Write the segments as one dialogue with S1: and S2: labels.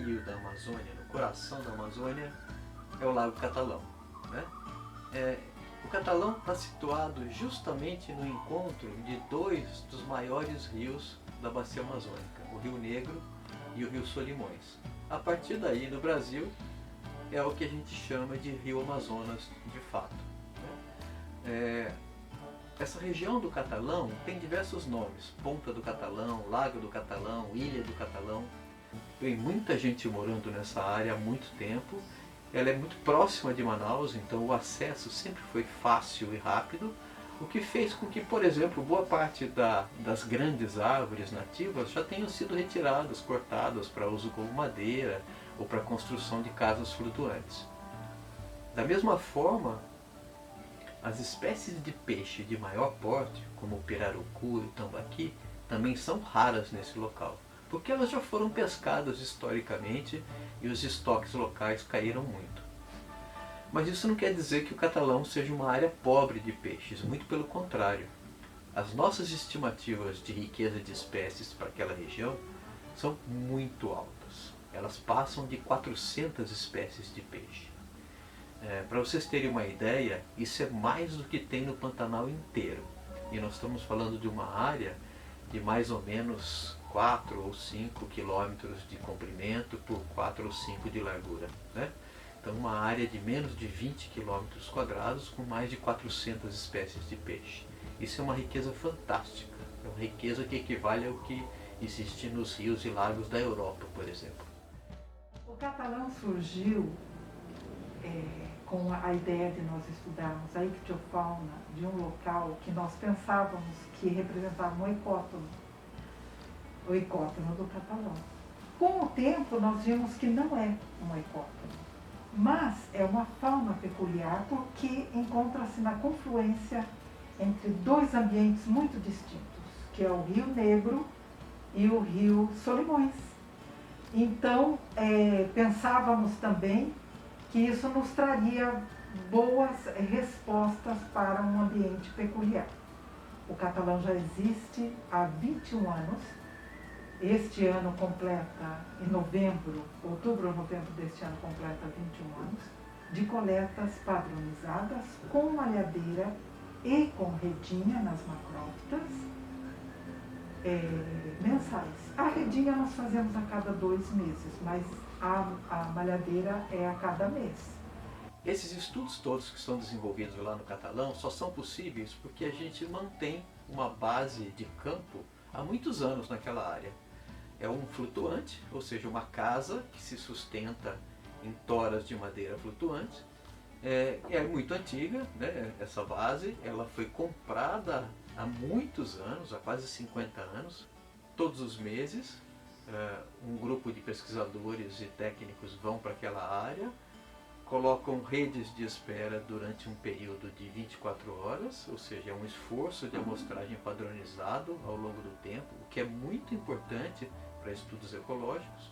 S1: meio da Amazônia, no coração da Amazônia, é o Lago Catalão, né? O Catalão está situado justamente no encontro de dois dos maiores rios da bacia amazônica, o Rio Negro e o Rio Solimões. A partir daí, no Brasil, é o que a gente chama de Rio Amazonas de fato, né? Essa região do Catalão tem diversos nomes: Ponta do Catalão, Lago do Catalão, Ilha do Catalão. Tem muita gente morando nessa área há muito tempo. Ela é muito próxima de Manaus, então o acesso sempre foi fácil e rápido, o que fez com que, por exemplo, boa parte das grandes árvores nativas já tenham sido retiradas, cortadas para uso como madeira ou para construção de casas flutuantes. Da mesma forma, as espécies de peixe de maior porte, como o pirarucu e o tambaqui, também são raras nesse local, porque elas já foram pescadas historicamente e os estoques locais caíram muito. Mas isso não quer dizer que o Catalão seja uma área pobre de peixes, muito pelo contrário. As nossas estimativas de riqueza de espécies para aquela região são muito altas. Elas passam de 400 espécies de peixe. Para vocês terem uma ideia, isso é mais do que tem no Pantanal inteiro. E nós estamos falando de uma área de mais ou menos 4 ou 5 quilômetros de comprimento por 4 ou 5 de largura, né? Então uma área de menos de 20 quilômetros quadrados com mais de 400 espécies de peixe. Isso é uma riqueza fantástica, é uma riqueza que equivale ao que existe nos rios e lagos da Europa, por exemplo.
S2: O Catalão surgiu com a ideia de nós estudarmos a ictiofauna de um local que nós pensávamos que representava um o ecótono do Catalão. Com o tempo nós vimos que não é um ecótono, mas é uma fauna peculiar porque encontra-se na confluência entre dois ambientes muito distintos, que é o Rio Negro e o Rio Solimões. Então pensávamos também que isso nos traria boas respostas para um ambiente peculiar. O Catalão já existe há 21 anos. Este ano completa, em outubro ou novembro deste ano completa 21 anos, de coletas padronizadas, com malhadeira e com redinha nas macrófitas, mensais. A redinha nós fazemos a cada 2 meses, mas a malhadeira é a cada mês.
S1: Esses estudos todos que são desenvolvidos lá no Catalão só são possíveis porque a gente mantém uma base de campo há muitos anos naquela área. É um flutuante, ou seja, uma casa que se sustenta em toras de madeira flutuante. É muito antiga, né? Essa base, ela foi comprada há muitos anos, há quase 50 anos. Todos os meses, um grupo de pesquisadores e técnicos vão para aquela área, colocam redes de espera durante um período de 24 horas, ou seja, é um esforço de amostragem padronizado ao longo do tempo, o que é muito importante para estudos ecológicos.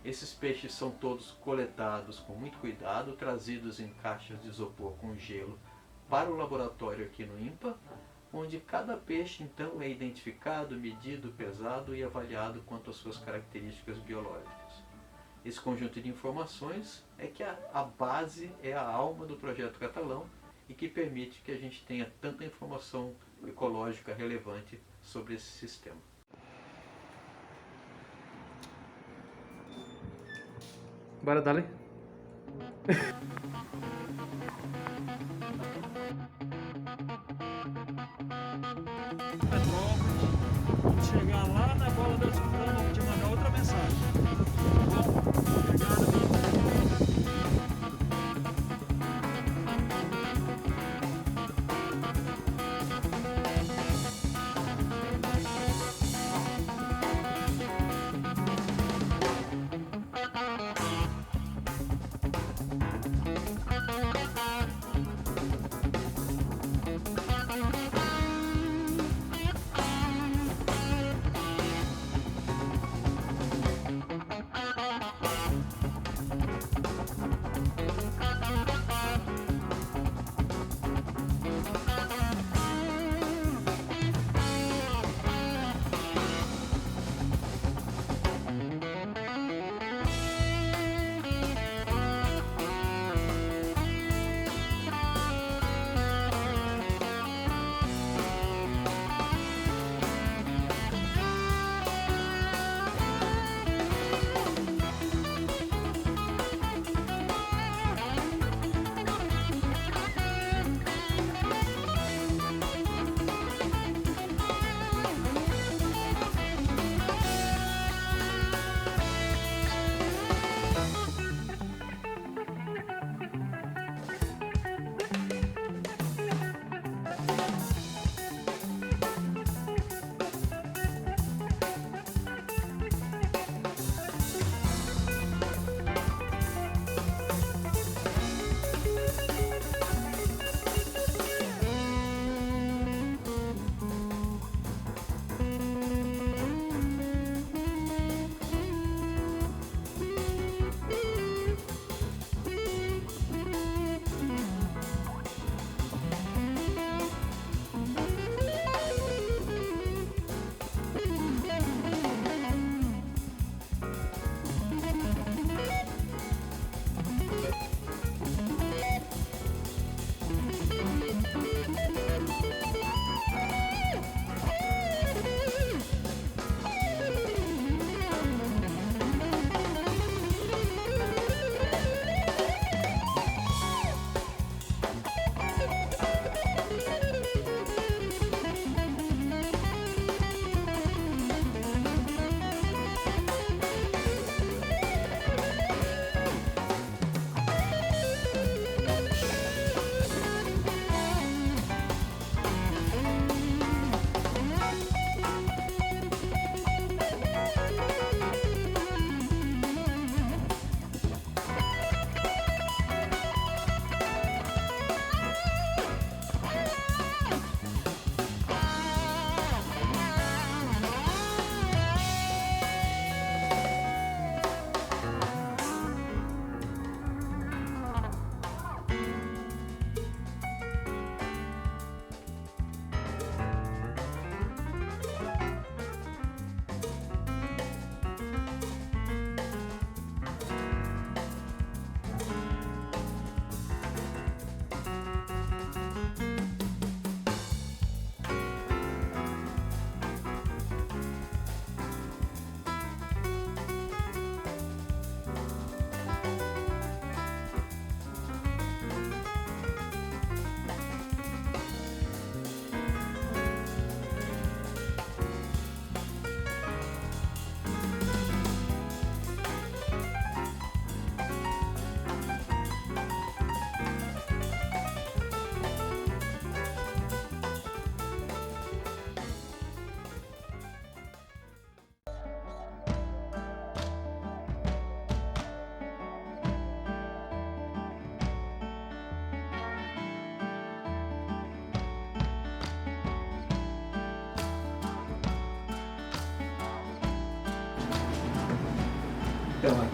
S1: Esses peixes são todos coletados com muito cuidado, trazidos em caixas de isopor com gelo para o laboratório aqui no INPA, onde cada peixe então é identificado, medido, pesado e avaliado quanto às suas características biológicas. Esse conjunto de informações é que a base, é a alma do projeto Catalão e que permite que a gente tenha tanta informação ecológica relevante sobre esse sistema.
S3: Bora, dale.
S4: Vamos chegar lá na bola da Sufrão, vamos te mandar outra mensagem. Obrigado.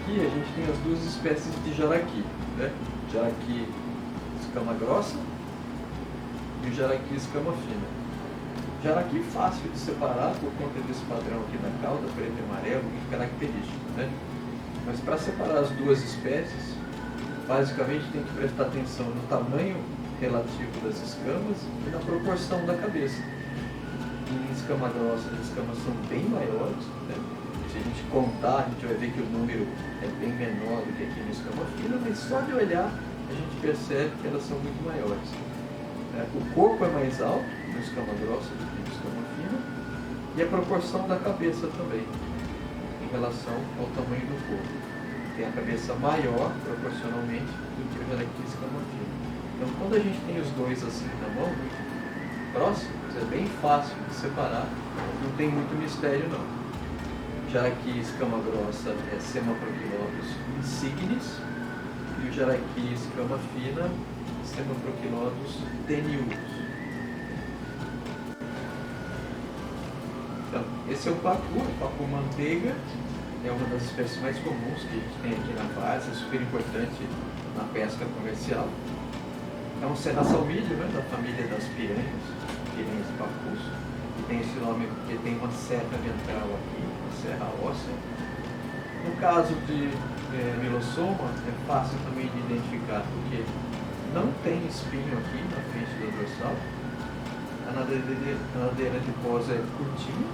S1: aqui a gente tem as duas espécies de jaraqui, né? Jaraqui escama grossa e o jaraqui escama fina. Jaraqui fácil de separar por conta desse padrão aqui na cauda, preto e amarelo, muito característico, né? Mas para separar as duas espécies, basicamente tem que prestar atenção no tamanho relativo das escamas e na proporção da cabeça. Em escama grossa, as escamas são bem maiores, né? Se a gente contar, a gente vai ver que o número é bem menor do que aqui na escama fina, mas só de olhar a gente percebe que elas são muito maiores. O corpo é mais alto na escama grossa do que na escama fina e a proporção da cabeça também, em relação ao tamanho do corpo. Tem a cabeça maior, proporcionalmente, do que o jaraqui escama fina. Então, quando a gente tem os dois assim na mão, muito próximos, é bem fácil de separar, não tem muito mistério não. Jaraqui escama grossa é Semaprochilodus insignis e o jaraqui escama fina Semaprochilodus tenius. Então, esse é o pacu manteiga, é uma das espécies mais comuns que a gente tem aqui na várzea, é super importante na pesca comercial. É um serra-salmídeo, né, da família das piranhas pacus, que tem esse nome porque tem uma serra ventral aqui, uma serra óssea. No caso de Milossoma, é fácil também de identificar porque não tem espinho aqui na frente da dorsal. A nadeira adiposa é curtinha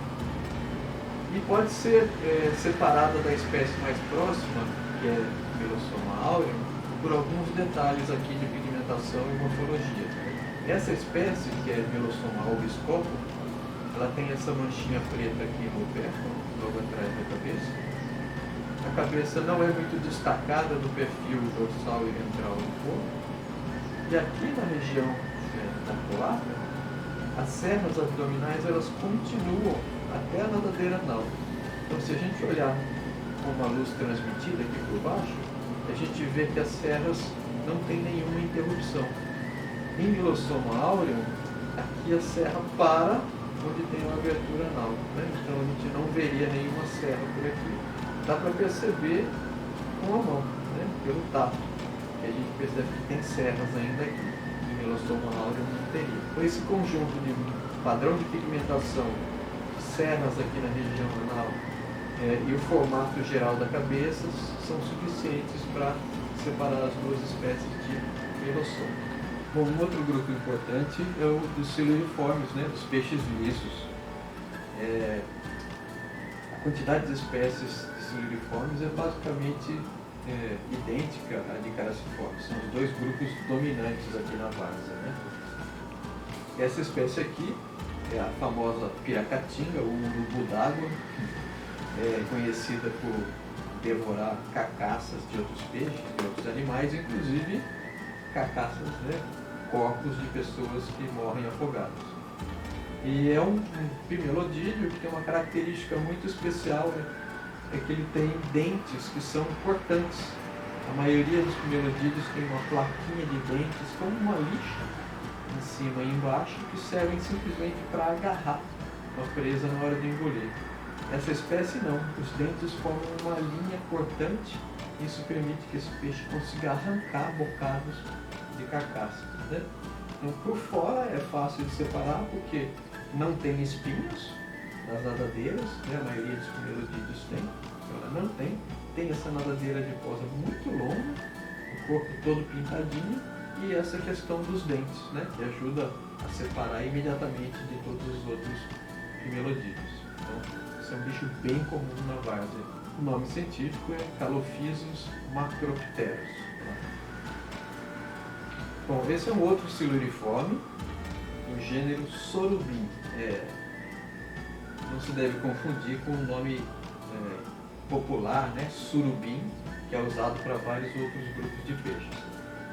S1: e pode ser separada da espécie mais próxima, que é Milossoma aureum, por alguns detalhes aqui de pigmentação e morfologia. Essa espécie, que é Milossoma albiscopo, ela tem essa manchinha preta aqui no pé, logo atrás da cabeça. A cabeça não é muito destacada do perfil dorsal e ventral do corpo. E aqui na região da culatra, as serras abdominais elas continuam até a nadadeira anal. Então, se a gente olhar com uma luz transmitida aqui por baixo, a gente vê que as serras não tem nenhuma interrupção. Em Milossoma aureum, aqui a serra para onde tem uma abertura anal, né? Então a gente não veria nenhuma serra por aqui. Dá para perceber com a mão, né? Pelo tato, que a gente percebe que tem serras ainda aqui. Em Milossoma aureum não teria. Então esse conjunto de padrão de pigmentação, serras aqui na região anal e o formato geral da cabeça são suficientes para separar as duas espécies de Milossoma. Bom, um outro grupo importante é o dos siluriformes, né, dos peixes lisos. A quantidade de espécies de siluriformes é basicamente idêntica à de caraciformes. São os dois grupos dominantes aqui na várzea, né? Essa espécie aqui é a famosa piracatinga, ou urubu d'água, conhecida por devorar carcaças de outros peixes, de outros animais, inclusive carcaças, né, corpos de pessoas que morrem afogadas. E é um pimelodídeo que tem uma característica muito especial, né, é que ele tem dentes que são cortantes. A maioria dos pimelodídeos tem uma plaquinha de dentes como uma lixa em cima e embaixo que servem simplesmente para agarrar uma presa na hora de engolir. Essa espécie não, os dentes formam uma linha cortante e isso permite que esse peixe consiga arrancar bocados de carcaça, né? Então, por fora é fácil de separar porque não tem espinhos nas nadadeiras, né? A maioria dos pimelodídeos tem, ela não tem. Tem essa nadadeira adiposa muito longa, o corpo todo pintadinho e essa questão dos dentes, né? Que ajuda a separar imediatamente de todos os outros pimelodídeos. Então, esse é um bicho bem comum na várzea. O nome científico é Calophysis macropterus. Bom, esse é um outro siluriforme, do gênero Sorubim. Não se deve confundir com o nome popular, né, surubim, que é usado para vários outros grupos de peixes.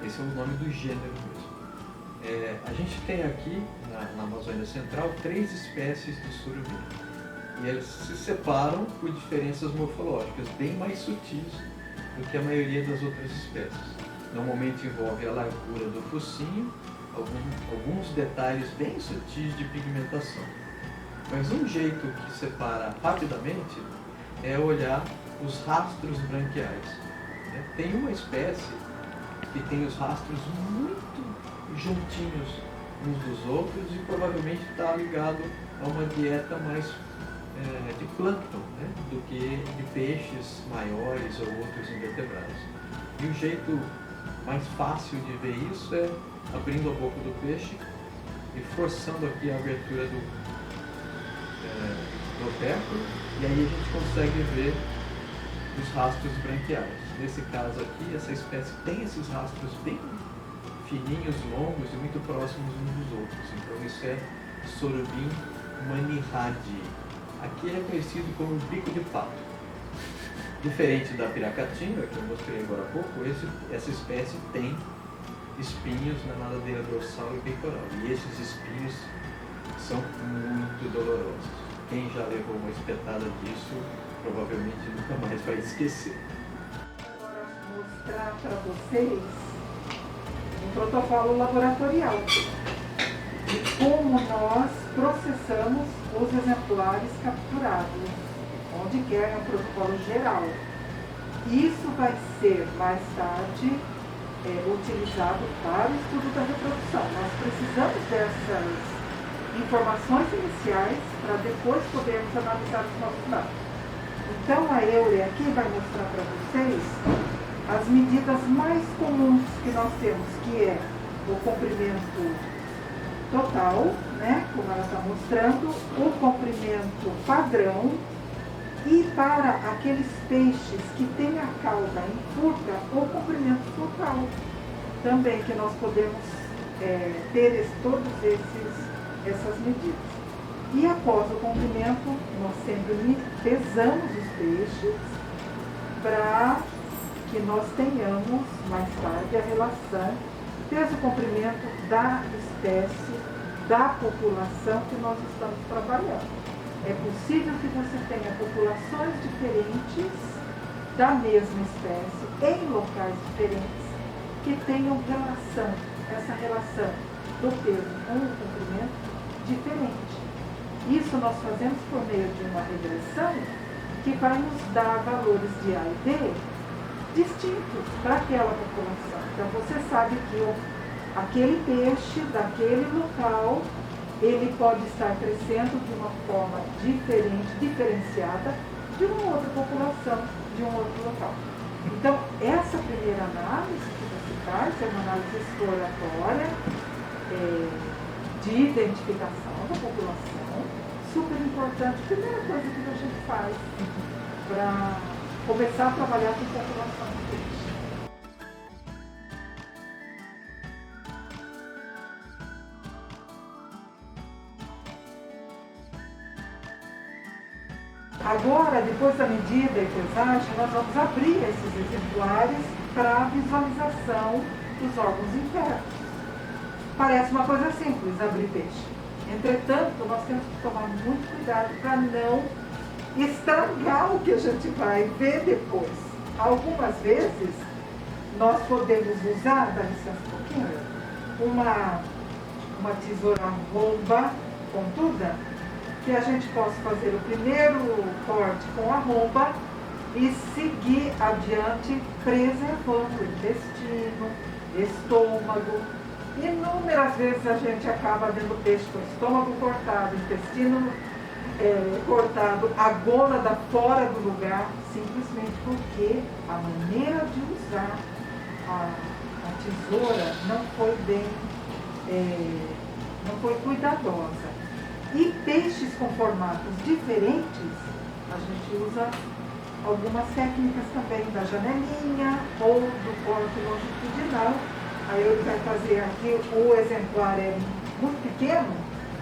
S1: Esse é o nome do gênero mesmo. A gente tem aqui, na Amazônia Central, 3 espécies de surubim. E elas se separam por diferenças morfológicas bem mais sutis do que a maioria das outras espécies. Normalmente envolve a largura do focinho, alguns detalhes bem sutis de pigmentação. Mas um jeito que separa rapidamente é olhar os rastros branquiais. Né? Tem uma espécie que tem os rastros muito juntinhos uns dos outros e provavelmente está ligado a uma dieta mais de plâncton, né? Do que de peixes maiores ou outros invertebrados. E o jeito mais fácil de ver isso é abrindo a boca do peixe e forçando aqui a abertura do opérculo, e aí a gente consegue ver os rastros branquiais. Nesse caso aqui, essa espécie tem esses rastros bem fininhos, longos e muito próximos uns dos outros. Então isso é Sorubim manihadi. Aqui é conhecido como bico de pato. Diferente da piracatinga, que eu mostrei agora há pouco, essa espécie tem espinhos na nadadeira dorsal e peitoral. E esses espinhos são muito dolorosos. Quem já levou uma espetada disso, provavelmente nunca mais vai esquecer.
S2: Agora vou mostrar para vocês um protocolo laboratorial de como nós processamos os exemplares capturados, onde quer um protocolo geral. Isso vai ser mais tarde utilizado para o estudo da reprodução. Nós precisamos dessas informações iniciais para depois podermos analisar os nossos dados. Então a Euler aqui vai mostrar para vocês as medidas mais comuns que nós temos, que é o comprimento total, né, como ela está mostrando, o comprimento padrão, e para aqueles peixes que têm a cauda em furca, o comprimento total também, que nós podemos ter todas essas medidas. E após o comprimento, nós sempre pesamos os peixes para que nós tenhamos mais tarde a relação peso-comprimento da espécie, da população que nós estamos trabalhando. É possível que você tenha populações diferentes da mesma espécie, em locais diferentes, que tenham essa relação do peso com o comprimento diferente. Isso nós fazemos por meio de uma regressão que vai nos dar valores de A e B distintos para aquela população. Então você sabe que aquele peixe daquele local, ele pode estar crescendo de uma forma diferente, diferenciada de uma outra população, de um outro local. Então, essa primeira análise que você faz é uma análise exploratória de identificação da população, super importante. Primeira coisa que a gente faz para começar a trabalhar com população de peixe. Agora, depois da medida e pesagem, nós vamos abrir esses exemplares para a visualização dos órgãos internos. Parece uma coisa simples, abrir peixe. Entretanto, nós temos que tomar muito cuidado para não estragar o que a gente vai ver depois. Algumas vezes, nós podemos usar, dá licença um pouquinho, uma tesoura romba pontuda, que a gente possa fazer o primeiro corte com a romba e seguir adiante preservando o intestino, estômago. Inúmeras vezes a gente acaba vendo peixe com o estômago cortado, intestino cortado, a gônada fora do lugar, simplesmente porque a maneira de usar a tesoura não foi bem, não foi cuidadosa. E peixes com formatos diferentes, a gente usa algumas técnicas também da janelinha ou do corte longitudinal. Aí ele vai fazer aqui, o exemplar é muito pequeno,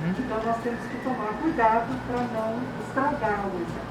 S2: então nós temos que tomar cuidado para não estragar o exemplar.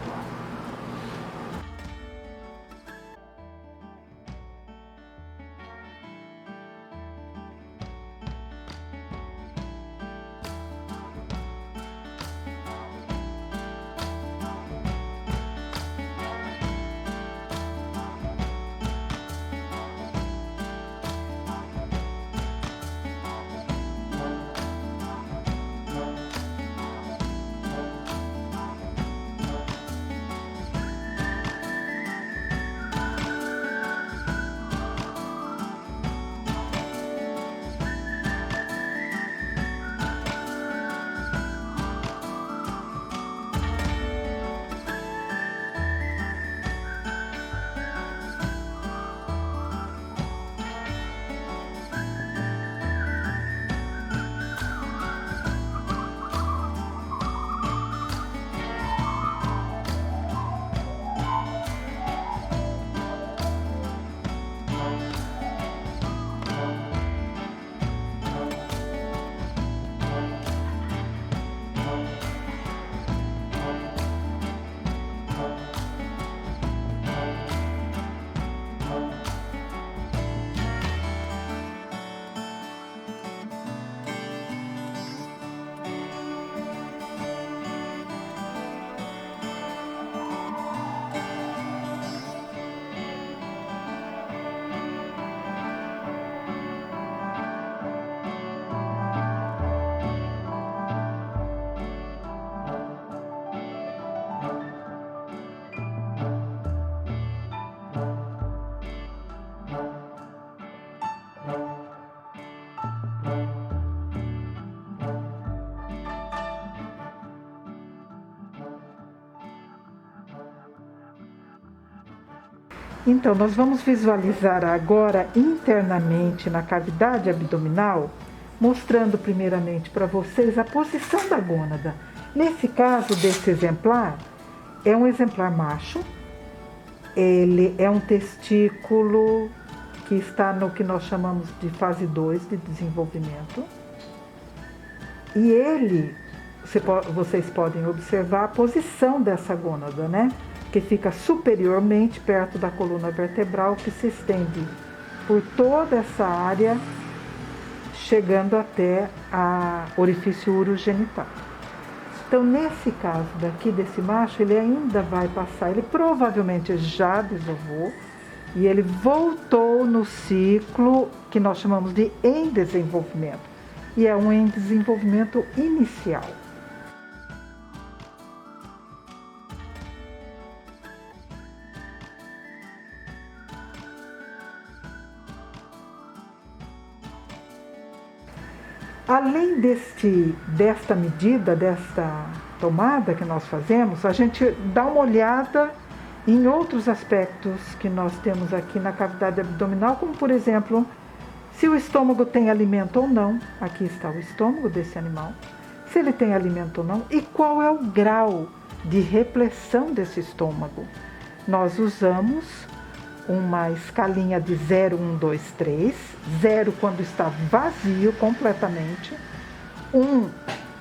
S2: Então, nós vamos visualizar agora internamente na cavidade abdominal, mostrando primeiramente para vocês a posição da gônada. Nesse caso desse exemplar, é um exemplar macho, ele é um testículo que está no que nós chamamos de fase 2 de desenvolvimento. E ele, vocês podem observar a posição dessa gônada, né? Que fica superiormente perto da coluna vertebral, que se estende por toda essa área, chegando até a orifício urogenital. Então, nesse caso daqui, desse macho, ele ainda vai passar, ele provavelmente já desovou, e ele voltou no ciclo que nós chamamos de endesenvolvimento, e é um endesenvolvimento inicial. Além desta medida, desta tomada que nós fazemos, a gente dá uma olhada em outros aspectos que nós temos aqui na cavidade abdominal, como por exemplo, se o estômago tem alimento ou não. Aqui está o estômago desse animal. Se ele tem alimento ou não e qual é o grau de repressão desse estômago. Nós usamos uma escalinha de 0, 1, 2, 3, 0 quando está vazio completamente, 1,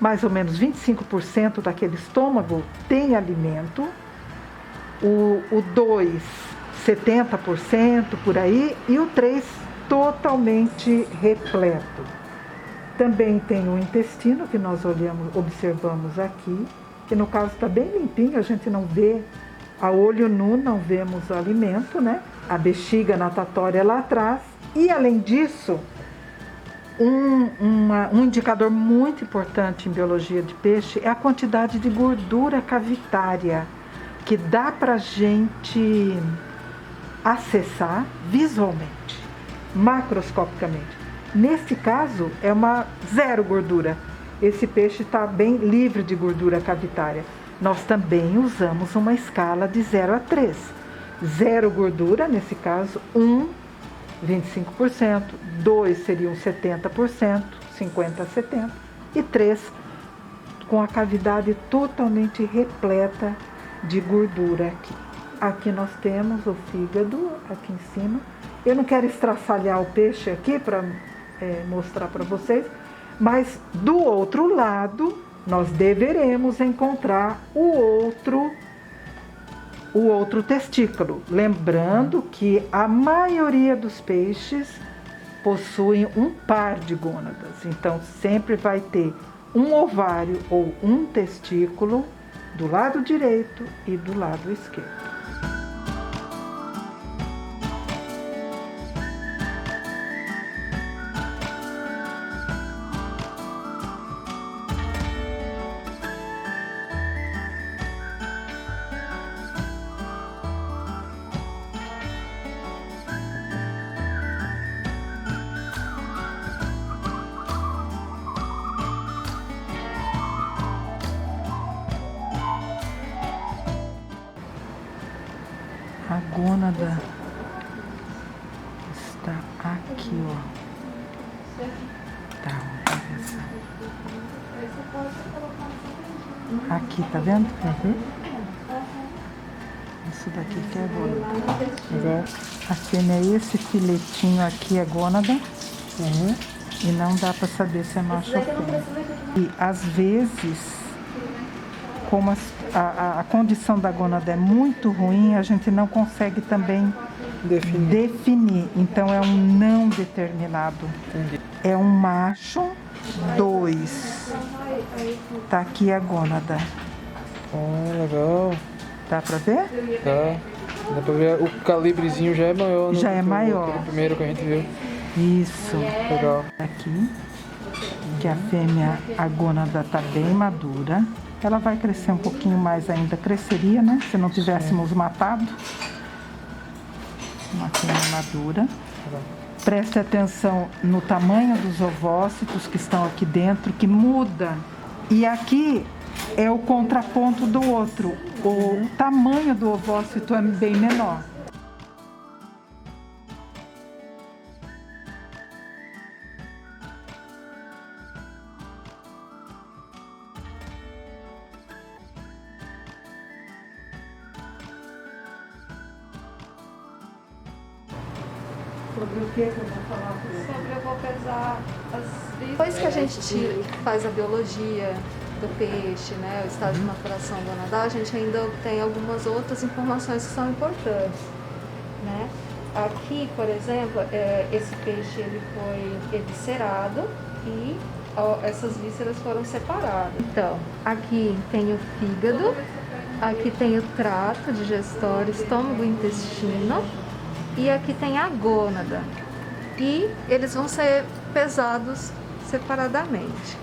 S2: mais ou menos 25% daquele estômago tem alimento, o 2, 70% por aí, e o 3, totalmente repleto. Também tem o intestino, que nós observamos aqui, que no caso está bem limpinho, a gente não vê, a olho nu não vemos o alimento, né? A bexiga natatória lá atrás. E além disso, um indicador muito importante em biologia de peixe é a quantidade de gordura cavitária, que dá para a gente acessar visualmente, macroscopicamente. Nesse caso, é uma 0 gordura. Esse peixe está bem livre de gordura cavitária. Nós também usamos uma escala de 0 a 3. 0 gordura, nesse caso, 1, 25%, 2 seriam 70%, 50% a 70%, e 3 com a cavidade totalmente repleta de gordura aqui. Aqui nós temos o fígado, aqui em cima. Eu não quero estraçalhar o peixe aqui para mostrar para vocês, mas do outro lado nós deveremos encontrar o outro testículo. Lembrando que a maioria dos peixes possuem um par de gônadas, então sempre vai ter um ovário ou um testículo do lado direito e do lado esquerdo. A gônada está aqui, ó. Tá, vamos ver. Aqui, tá vendo? Isso daqui que é a gônada. A fêmea é esse filetinho aqui, é gônada. E não dá para saber se é macho ou fêmea. E às vezes, como a condição da gônada é muito ruim, a gente não consegue também definir. Então é um não determinado. Entendi. É um macho, 2. Tá aqui a gônada.
S3: Legal.
S2: Dá pra ver?
S3: Tá. Dá pra ver, o calibrezinho já é maior.
S2: Já é maior.
S3: O primeiro que a gente viu.
S2: Isso.
S3: Legal.
S2: Aqui, que a fêmea, a gônada tá bem madura. Ela vai crescer um pouquinho mais ainda, cresceria, né? Se não tivéssemos matado. Uma fêmea madura. Preste atenção no tamanho dos ovócitos que estão aqui dentro, que muda. E aqui é o contraponto do outro. O tamanho do ovócito é bem menor. Sobre o que eu vou falar para ele?
S5: Sobre eu vou pesar as depois que a gente faz a biologia do peixe, né, o estado de maturação do anadal, a gente ainda obtém algumas outras informações que são importantes, né? Aqui, por exemplo, esse peixe ele foi eviscerado e essas vísceras foram separadas. Então, aqui tem o fígado, aqui tem o trato digestório, estômago e intestino, e aqui tem a gônada. E eles vão ser pesados separadamente.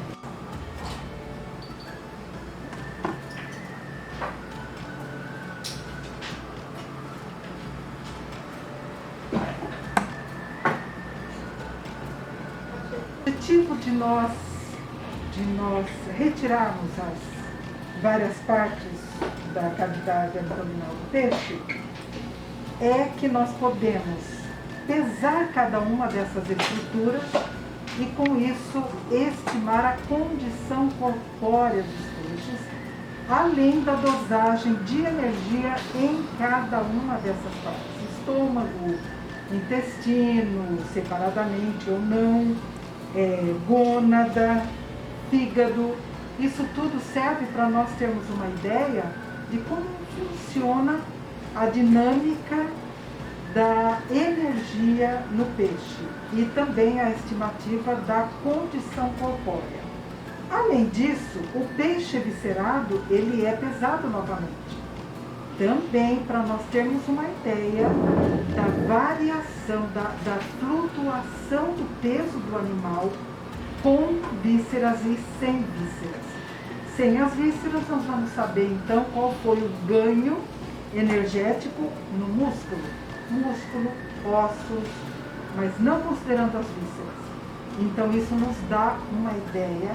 S2: O objetivo de nós retirarmos as várias partes da cavidade abdominal do peixe é que nós podemos pesar cada uma dessas estruturas e com isso estimar a condição corpórea dos peixes, além da dosagem de energia em cada uma dessas partes, estômago, intestino, separadamente ou não, gônada, fígado. Isso tudo serve para nós termos uma ideia de como funciona a dinâmica da energia no peixe e também a estimativa da condição corpórea. Além disso, o peixe eviscerado, ele é pesado novamente. Também para nós termos uma ideia da variação, da flutuação do peso do animal com vísceras e sem vísceras. Sem as vísceras, nós vamos saber então qual foi o ganho energético no músculo, ossos, mas não considerando as vísceras. Então isso nos dá uma ideia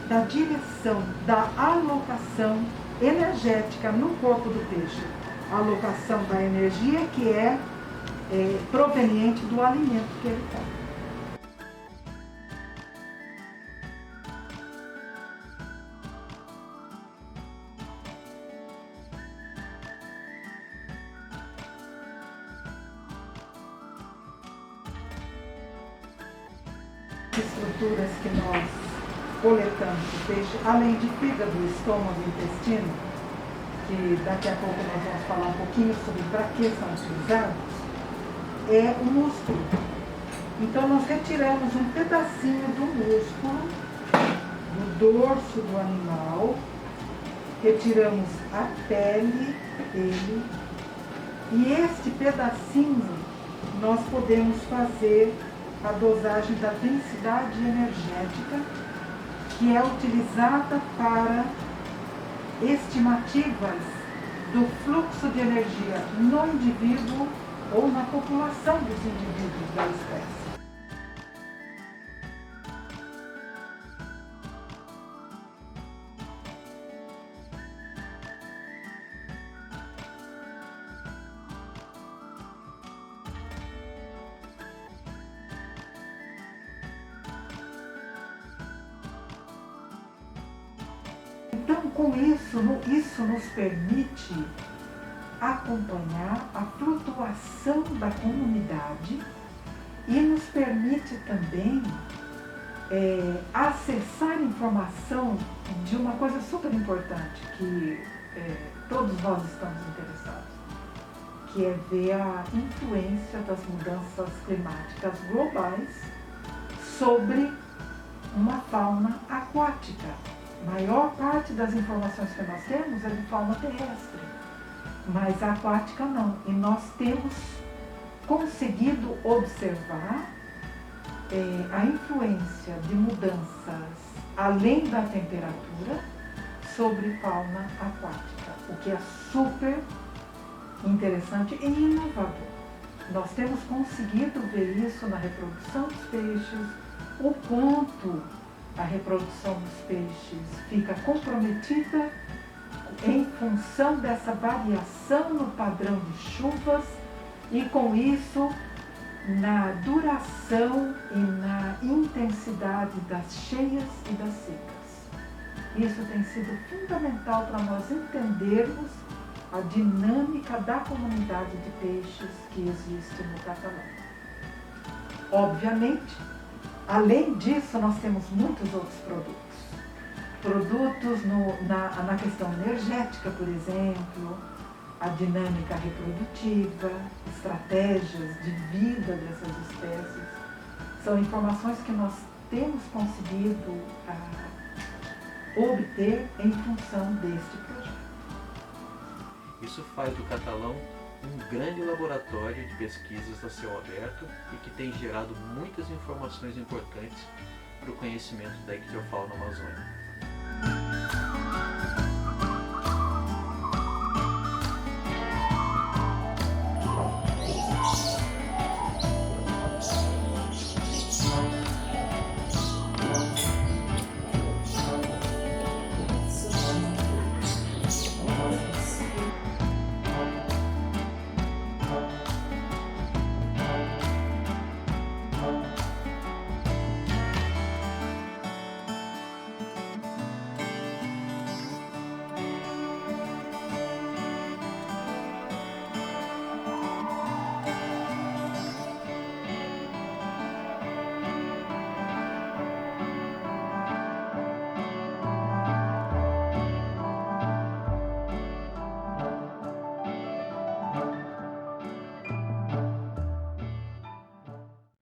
S2: da direção, da alocação energética no corpo do peixe. A alocação da energia que é proveniente do alimento que ele come. Estruturas que nós coletamos do peixe, além de fígado, estômago e intestino, que daqui a pouco nós vamos falar um pouquinho sobre para que são utilizados, é o músculo. Então nós retiramos um pedacinho do músculo, do dorso do animal, retiramos a pele dele, e este pedacinho nós podemos fazer a dosagem da densidade energética, que é utilizada para estimativas do fluxo de energia no indivíduo ou na população dos indivíduos da espécie. Então, com isso nos permite acompanhar a flutuação da comunidade e nos permite também acessar informação de uma coisa super importante que todos nós estamos interessados, que é ver a influência das mudanças climáticas globais sobre uma fauna aquática. A maior parte das informações que nós temos é de fauna terrestre, mas a aquática não. E nós temos conseguido observar a influência de mudanças além da temperatura sobre fauna aquática, o que é super interessante e inovador. Nós temos conseguido ver isso na reprodução dos peixes, o quanto a reprodução dos peixes fica comprometida em função dessa variação no padrão de chuvas e, com isso, na duração e na intensidade das cheias e das secas. Isso tem sido fundamental para nós entendermos a dinâmica da comunidade de peixes que existe no Catalão. Obviamente, além disso, nós temos muitos outros produtos. Produtos na questão energética, por exemplo, a dinâmica reprodutiva, estratégias de vida dessas espécies. São informações que nós temos conseguido obter em função deste projeto.
S1: Isso faz do Catalão um grande laboratório de pesquisas a céu aberto e que tem gerado muitas informações importantes para o conhecimento da ictiofauna amazônica.